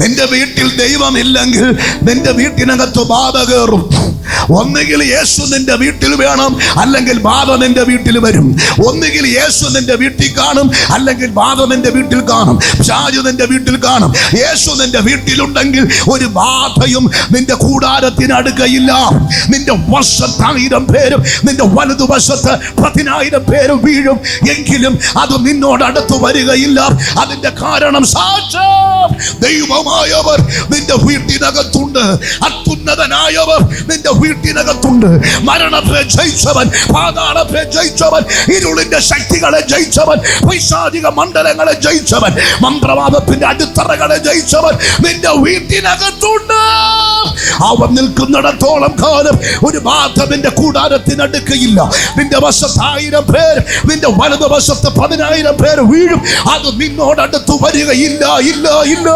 നിന്റെ വീട്ടിൽ ദൈവമില്ലെങ്കിൽ നിന്റെ വീട്ടിനകത്ത് ബാധ കയറും. ഒന്നുകിൽ യേശു നിന്റെ വീട്ടിൽ വേണം, അല്ലെങ്കിൽ ബാധ നിന്റെ വീട്ടിൽ വരും. ഒന്നുകിൽ യേശു നിന്റെ വീട്ടിൽ കാണും, അല്ലെങ്കിൽ ബാധ നിന്റെ വീട്ടിൽ കാണും. പിശാച് നിന്റെ വീട്ടിൽ കാണും. യേശു നിന്റെ വീട്ടിലുണ്ടെങ്കിൽ ഒരു ബാധയും നിന്റെ കൂടാരത്തിന് അടുക്കയില്ല. നിന്റെ വശത്ത് 1000 പേരും നിന്റെ വലതുവശത്ത് 10,000 പേരും വീഴും, എങ്കിലും അത് നിന്നോട് അടുത്ത് വരികയില്ല. അതിന്റെ കാരണം സാക്ഷാൽ ദൈവമായവർ നിന്റെ വീട്ടിനകത്തുണ്ട്. അത്യുന്നതനായവർ നിന്റെ വീട്ടിനകത്തുണ്ട്. മരണത്തെ ജയിച്ചവൻ, പാതാളത്തെ ജയിച്ചവൻ, ഇരുളിന്റെ ശക്തികളെ ജയിച്ചവൻ, പൈശാചിക മണ്ഡലങ്ങളെ ജയിച്ചവൻ, മന്ത്രവാദത്തിന്റെ അടിത്തറകളെ ജയിച്ചവൻ നിന്റെ വീട്ടിനകത്തുണ്ട്. അവൻ നിൽക്കുന്നിടത്തോളം കാലം ഒരു ബാധ നിന്റെ കൂടാരത്തിനടുക്കയില്ല. നിന്റെ വശത്ത് 1000 പേര്, നിന്റെ വലതുവശത്ത് 10,000 പേര് വീഴും, അത് നിന്നോടടുത്ത് വരികയില്ല. ഇല്ല ഇല്ല.